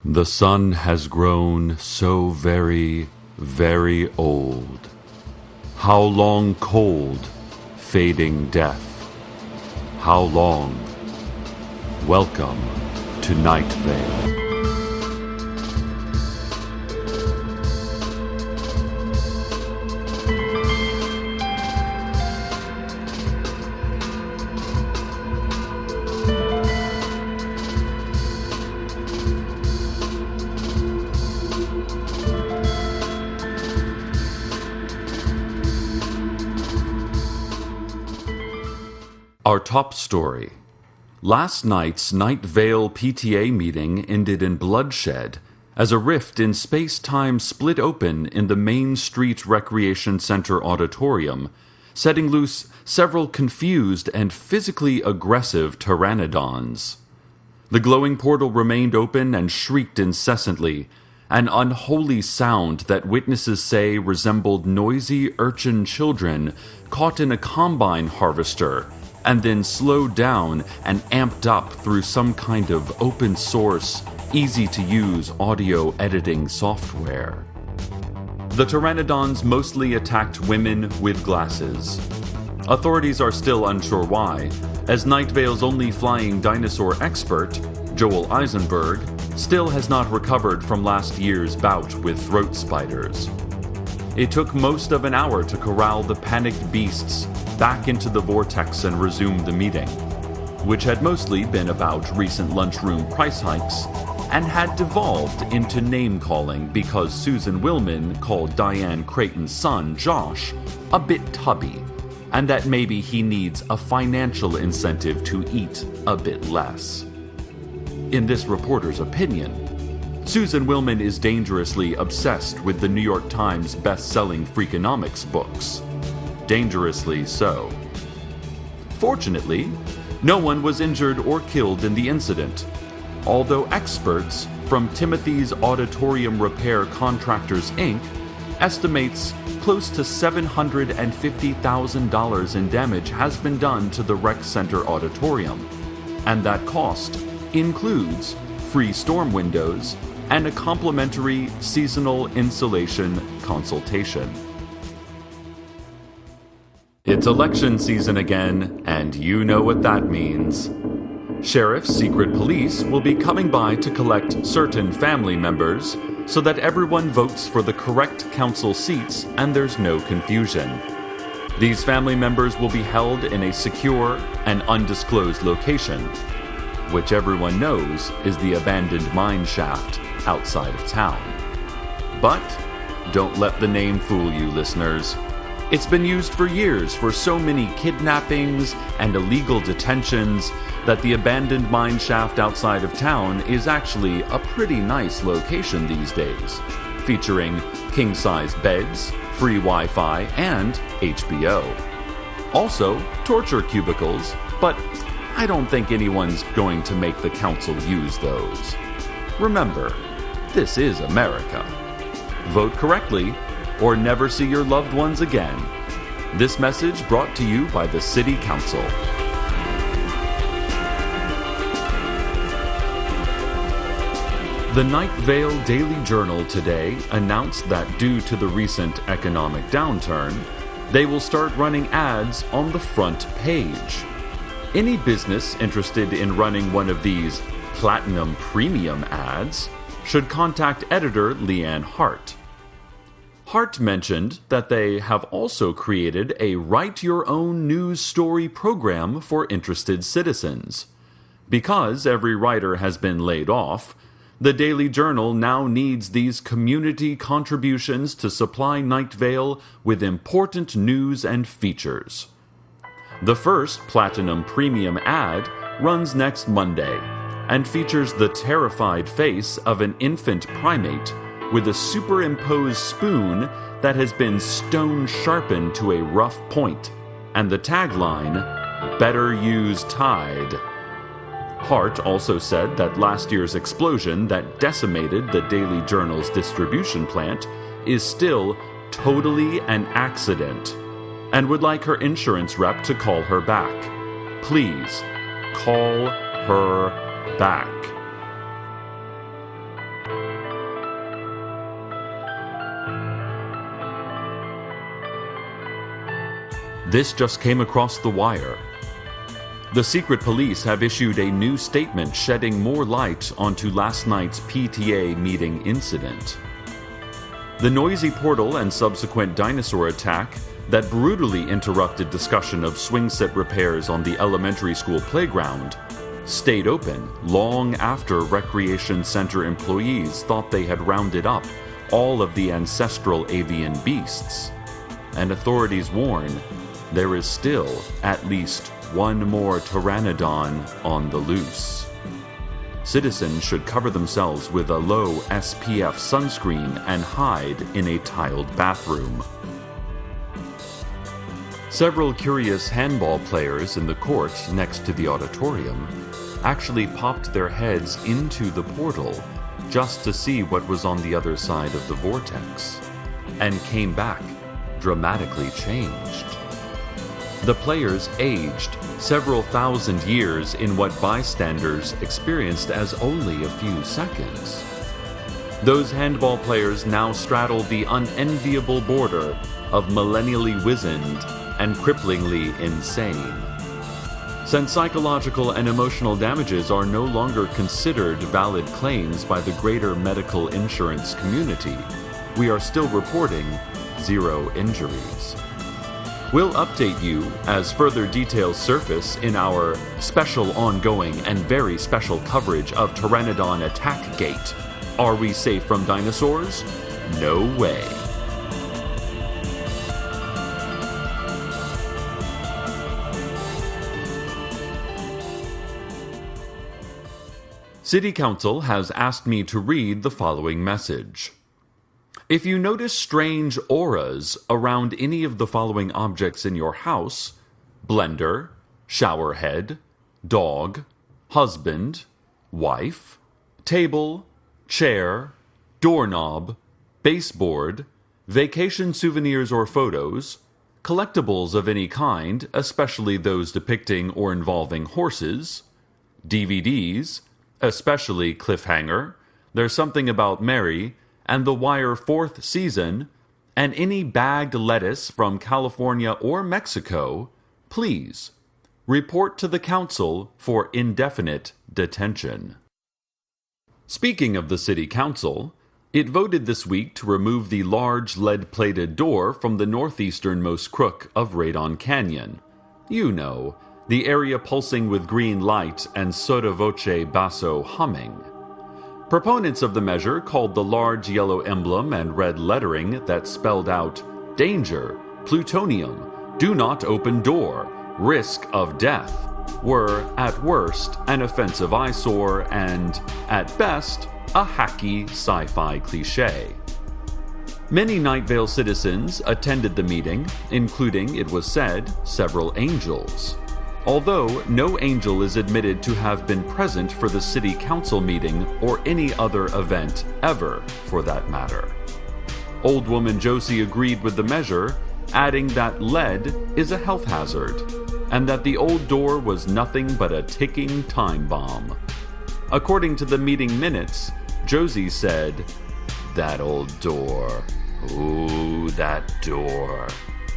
The sun has grown so very, very old. How long cold, fading death? How long? Welcome to Night Vale. Our top story. Last night's Night Vale PTA meeting ended in bloodshed as a rift in space-time split open in the Main Street Recreation Center auditorium, setting loose several confused and physically aggressive pteranodons. The glowing portal remained open and shrieked incessantly, an unholy sound that witnesses say resembled noisy urchin children caught in a combine harvester and then slowed down and amped up through some kind of open-source, easy-to-use audio editing software. The pteranodons mostly attacked women with glasses. Authorities are still unsure why, as Night Vale's only flying dinosaur expert, Joel Eisenberg, still has not recovered from last year's bout with throat spiders. It took most of an hour to corral the panicked beasts back into the vortex and resume the meeting, which had mostly been about recent lunchroom price hikes and had devolved into name-calling because Susan Willman called Diane Creighton's son, Josh, a bit tubby, and that maybe he needs a financial incentive to eat a bit less. In this reporter's opinion, Susan Willman is dangerously obsessed with the New York Times best-selling Freakonomics books. Dangerously so. Fortunately, no one was injured or killed in the incident, although experts from Timothy's Auditorium Repair Contractors, Inc. estimates close to $750,000 in damage has been done to the rec center auditorium, and that cost includes free storm windows and a complimentary seasonal insulation consultation. It's election season again, and you know what that means. Sheriff's secret police will be coming by to collect certain family members so that everyone votes for the correct council seats and there's no confusion. These family members will be held in a secure and undisclosed location, which everyone knows is the abandoned mine shaft outside of town. But don't let the name fool you, listeners. It's been used for years for so many kidnappings and illegal detentions that the abandoned mine shaft outside of town is actually a pretty nice location these days, featuring king-size beds, free Wi-Fi, and HBO. Also, torture cubicles, but I don't think anyone's going to make the council use those. Remember, this is America. Vote correctly, or never see your loved ones again. This message brought to you by the City Council. The Night Vale Daily Journal today announced that due to the recent economic downturn, they will start running ads on the front page. Any business interested in running one of these Platinum Premium ads should contact editor Leanne Hart. Hart mentioned that they have also created a write-your-own news story program for interested citizens. Because every writer has been laid off, the Daily Journal now needs these community contributions to supply Night Vale with important news and features. The first Platinum Premium ad runs next Monday and features the terrified face of an infant primate with a superimposed spoon that has been stone sharpened to a rough point, and the tagline, "Better use Tide." Hart also said that last year's explosion that decimated the Daily Journal's distribution plant is still totally an accident, and would like her insurance rep to call her back. Please, call her back. This just came across the wire. The secret police have issued a new statement shedding more light onto last night's PTA meeting incident. The noisy portal and subsequent dinosaur attack that brutally interrupted discussion of swing set repairs on the elementary school playground stayed open long after Recreation Center employees thought they had rounded up all of the ancestral avian beasts. And authorities warn there is still at least one more pteranodon on the loose. Citizens should cover themselves with a low SPF sunscreen and hide in a tiled bathroom. Several curious handball players in the court next to the auditorium actually popped their heads into the portal just to see what was on the other side of the vortex, and came back dramatically changed. The players aged several thousand years in what bystanders experienced as only a few seconds. Those handball players now straddle the unenviable border of millennially wizened and cripplingly insane. Since psychological and emotional damages are no longer considered valid claims by the greater medical insurance community, we are still reporting 0 injuries. We'll update you as further details surface in our special ongoing and very special coverage of Pteranodon Attack Gate. Are we safe from dinosaurs? No way. City Council has asked me to read the following message. If you notice strange auras around any of the following objects in your house: blender, shower head, dog, husband, wife, table, chair, doorknob, baseboard, vacation souvenirs or photos, collectibles of any kind, especially those depicting or involving horses, DVDs, especially Cliffhanger, There's Something About Mary, and The Wire 4th season, and any bagged lettuce from California or Mexico, please report to the council for indefinite detention. Speaking of the city council, it voted this week to remove the large lead-plated door from the northeasternmost crook of Radon Canyon. You know, the area pulsing with green light and sotto voce basso humming. Proponents of the measure called the large yellow emblem and red lettering that spelled out "Danger, Plutonium, Do Not Open Door, Risk of Death" were, at worst, an offensive eyesore and, at best, a hacky sci-fi cliché. Many Night Vale citizens attended the meeting, including, it was said, several angels. Although no angel is admitted to have been present for the city council meeting or any other event ever, for that matter. Old woman Josie agreed with the measure, adding that lead is a health hazard, and that the old door was nothing but a ticking time bomb. According to the meeting minutes, Josie said, "That old door. Ooh, that door.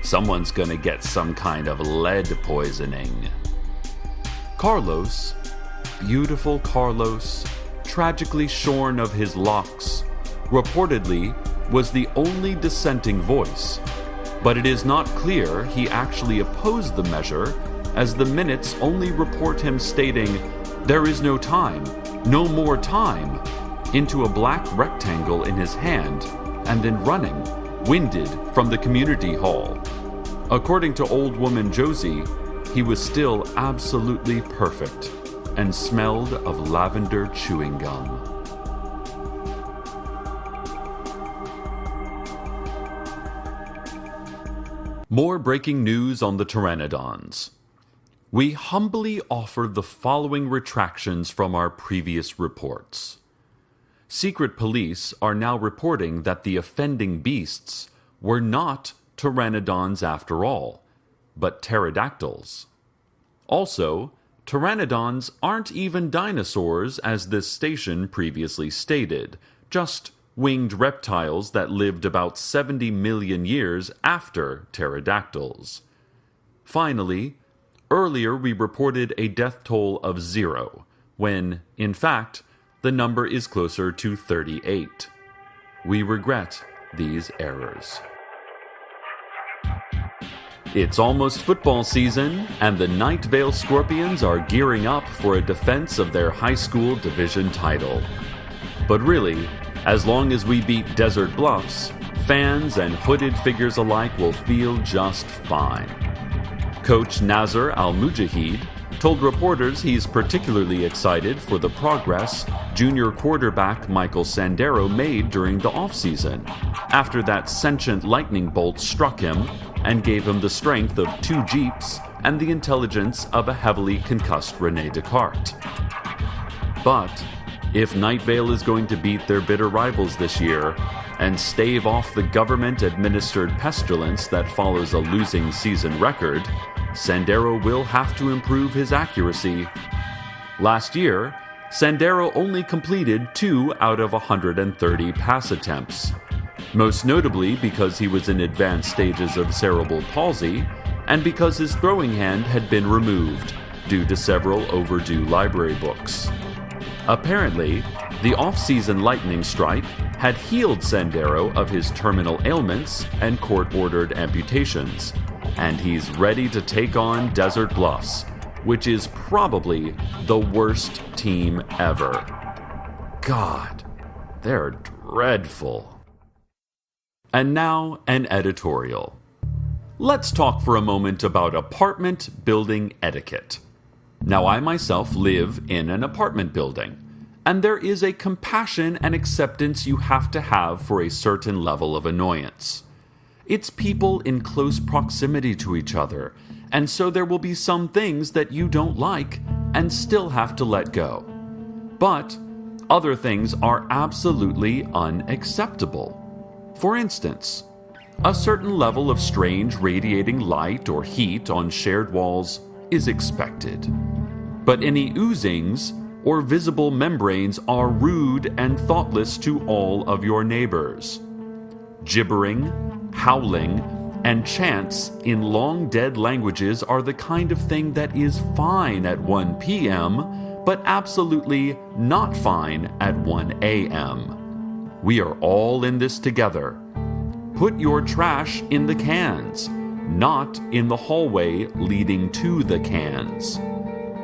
Someone's gonna get some kind of lead poisoning." Carlos, beautiful Carlos, tragically shorn of his locks, reportedly was the only dissenting voice, but it is not clear he actually opposed the measure, as the minutes only report him stating, "There is no time, no more time," into a black rectangle in his hand, and then running, winded, from the community hall. According to old woman Josie, he was still absolutely perfect and smelled of lavender chewing gum. More breaking news on the pteranodons. We humbly offer the following retractions from our previous reports. Secret police are now reporting that the offending beasts were not pteranodons after all, but pterodactyls. Also, pteranodons aren't even dinosaurs, as this station previously stated, just winged reptiles that lived about 70 million years after pterodactyls. Finally, earlier we reported a death toll of 0, when, in fact, the number is closer to 38. We regret these errors. It's almost football season, and the Night Vale Scorpions are gearing up for a defense of their high school division title. But really, as long as we beat Desert Bluffs, fans and hooded figures alike will feel just fine. Coach Nazar Al-Mujahid told reporters he's particularly excited for the progress junior quarterback Michael Sandero made during the offseason, after that sentient lightning bolt struck him and gave him the strength of 2 Jeeps and the intelligence of a heavily concussed Rene Descartes. But if Night Vale is going to beat their bitter rivals this year and stave off the government-administered pestilence that follows a losing season record, Sandero will have to improve his accuracy. Last year, Sandero only completed 2 out of 130 pass attempts, most notably because he was in advanced stages of cerebral palsy and because his throwing hand had been removed due to several overdue library books. Apparently, the off-season lightning strike had healed Sandero of his terminal ailments and court-ordered amputations, and he's ready to take on Desert Bluffs, which is probably the worst team ever. God, they're dreadful. And now, an editorial. Let's talk for a moment about apartment building etiquette. Now, I myself live in an apartment building, and there is a compassion and acceptance you have to have for a certain level of annoyance. It's people in close proximity to each other, and so there will be some things that you don't like and still have to let go. But other things are absolutely unacceptable. For instance, a certain level of strange radiating light or heat on shared walls is expected. But any oozings or visible membranes are rude and thoughtless to all of your neighbors. Gibbering, howling, and chants in long-dead languages are the kind of thing that is fine at 1 p.m., but absolutely not fine at 1 a.m. We are all in this together. Put your trash in the cans, not in the hallway leading to the cans.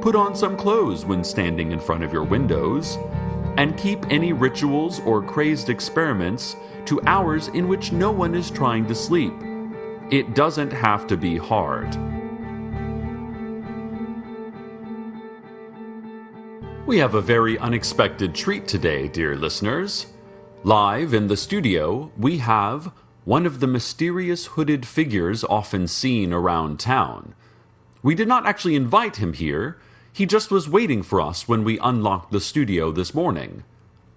Put on some clothes when standing in front of your windows, and keep any rituals or crazed experiments to hours in which no one is trying to sleep. It doesn't have to be hard. We have a very unexpected treat today, dear listeners. Live in the studio, we have one of the mysterious hooded figures often seen around town. We did not actually invite him here. He just was waiting for us when we unlocked the studio this morning.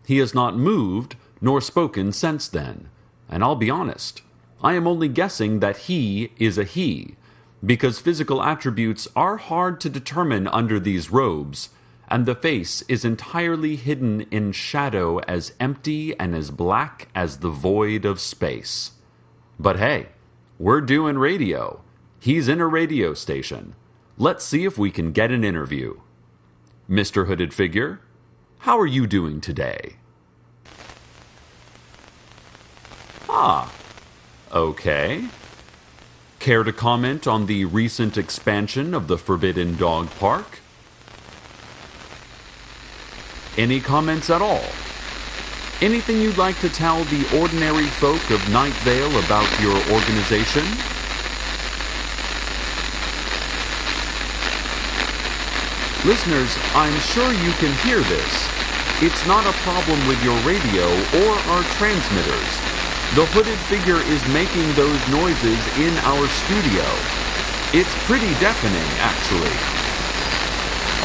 He has not moved nor spoken since then, and I'll be honest, I am only guessing that he is a he, because physical attributes are hard to determine under these robes, and the face is entirely hidden in shadow, as empty and as black as the void of space. But hey, we're doing radio. He's in a radio station. Let's see if we can get an interview. Mr. Hooded Figure, how are you doing today? Ah, okay. Care to comment on the recent expansion of the Forbidden Dog Park? Any comments at all? Anything you'd like to tell the ordinary folk of Night Vale about your organization? Listeners, I'm sure you can hear this. It's not a problem with your radio or our transmitters. The hooded figure is making those noises in our studio. It's pretty deafening, actually.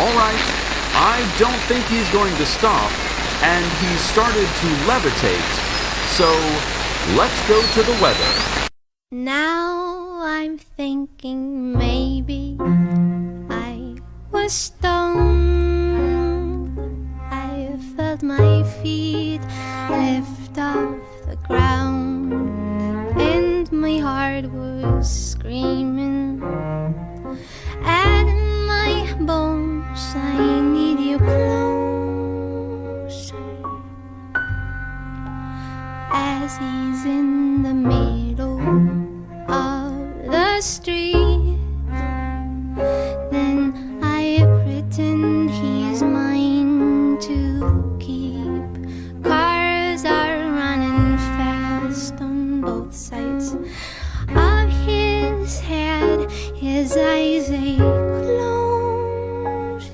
All right, I don't think he's going to stop, and he started to levitate. So, let's go to the weather. Now I'm thinking maybe I was stoned. I felt my feet lift off the ground, and my heart was screaming. as he's in the middle of the street. Then I pretend he's mine to keep. Cars are running fast on both sides of his head. His eyes they close,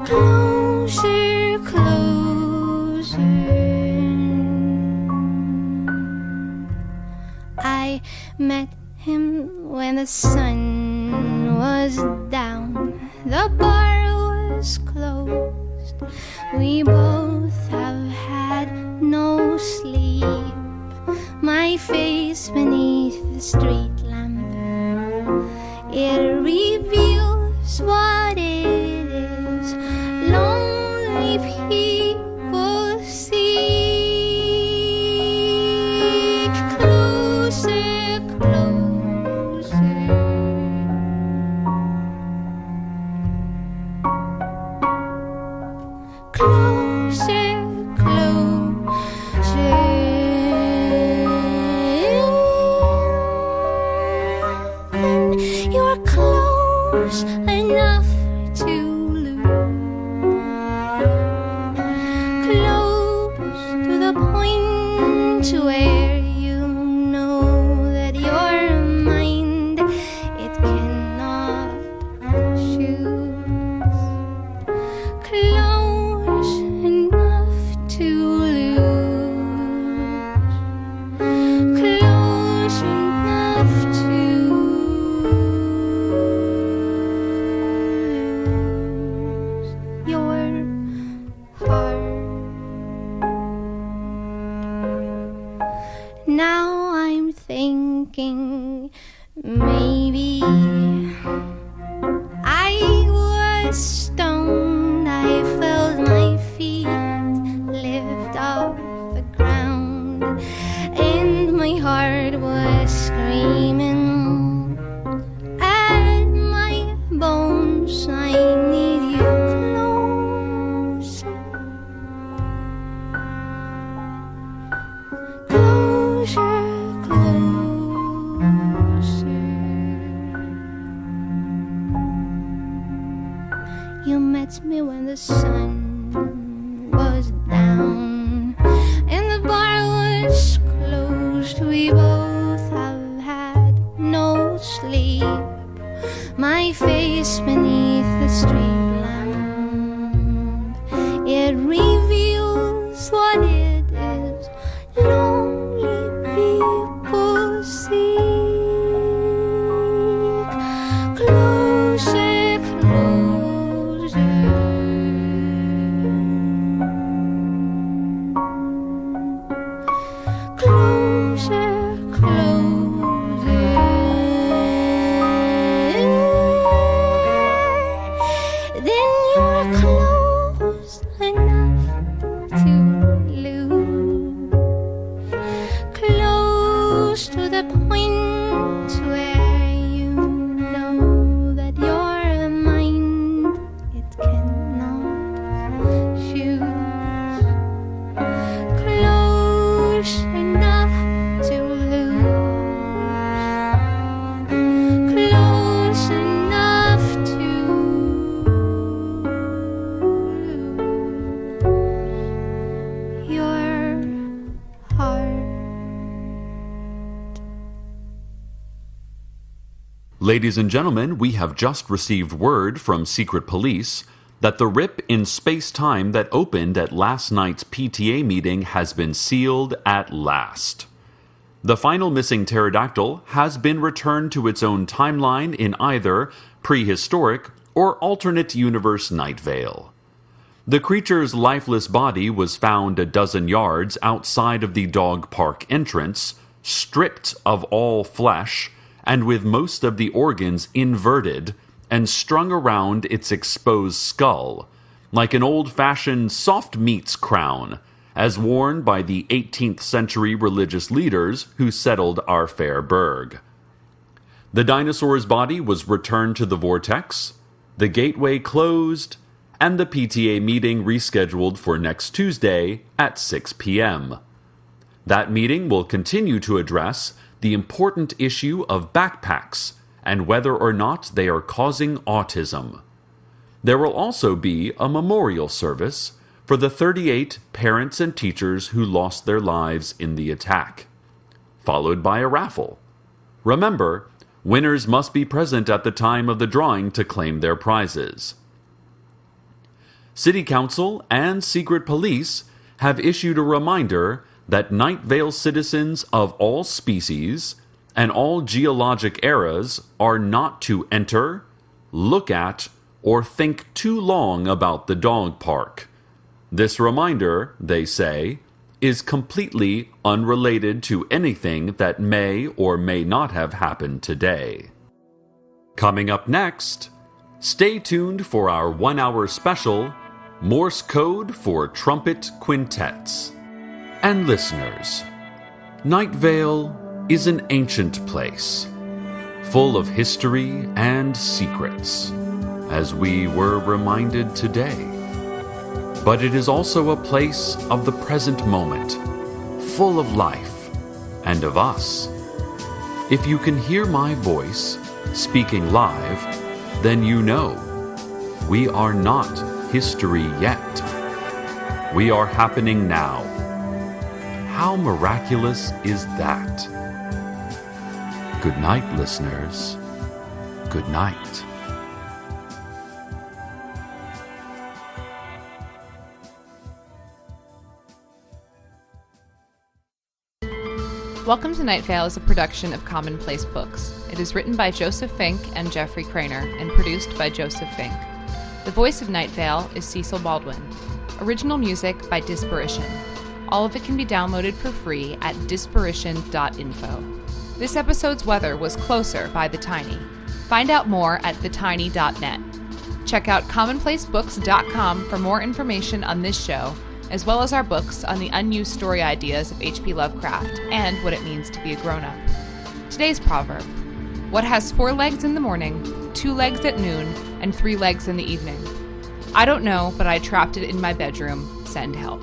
closer, closer. I met him when the sun was down. The bar was closed. We both have had no sleep. My face beneath the street lamp, it reveals what it is lonely people seek. Closer, closer. Closer, closer. When you're close enough to lose, close to the point where you know that your mind it cannot choose. Close enough to lose, close enough to lose your heart. Now I'm thinking maybe I was stoned. I felt my feet lift off the ground, and my heart was screaming at my bones. I need you closer, closer, closer. You met me when the sun was down and the bar was closed. We both have had no sleep. My face beneath the street lamp, it reveals what it is lonely people seek. Closer, closer. Closer, closer. Then you're close enough to lose, close to the point where you know that your mind it cannot choose. Close enough to lose, close enough to lose your heart. Ladies and gentlemen, we have just received word from secret police that the rip in space-time that opened at last night's PTA meeting has been sealed at last. The final missing pterodactyl has been returned to its own timeline in either prehistoric or alternate universe Night Vale. The creature's lifeless body was found a dozen yards outside of the dog park entrance, stripped of all flesh, and with most of the organs inverted and strung around its exposed skull, like an old-fashioned soft meats crown, as worn by the 18th century religious leaders who settled our fair burg. The dinosaur's body was returned to the vortex, the gateway closed, and the PTA meeting rescheduled for next Tuesday at 6 p.m. That meeting will continue to address the important issue of backpacks and whether or not they are causing autism. There will also be a memorial service for the 38 parents and teachers who lost their lives in the attack, followed by a raffle. Remember, winners must be present at the time of the drawing to claim their prizes. City Council and Secret Police have issued a reminder that Night Vale citizens of all species and all geologic eras are not to enter, look at, or think too long about the dog park. This reminder, they say, is completely unrelated to anything that may or may not have happened today. Coming up next, stay tuned for our 1-hour special, Morse Code for Trumpet Quintets. And listeners, Night Vale is an ancient place, full of history and secrets, as we were reminded today. But it is also a place of the present moment, full of life and of us. If you can hear my voice speaking live, then you know we are not history yet. We are happening now. How miraculous is that? Good night, listeners. Good night. Welcome to Night Vale is a production of Commonplace Books. It is written by Joseph Fink and Jeffrey Cranor and produced by Joseph Fink. The voice of Night Vale is Cecil Baldwin. Original music by Disparition. All of it can be downloaded for free at disparition.info. This episode's weather was Closer by The Tiny. Find out more at thetiny.net. Check out commonplacebooks.com for more information on this show, as well as our books on the unused story ideas of H.P. Lovecraft and what it means to be a grown-up. Today's proverb: what has 4 legs in the morning, 2 legs at noon, and 3 legs in the evening? I don't know, but I trapped it in my bedroom. Send help.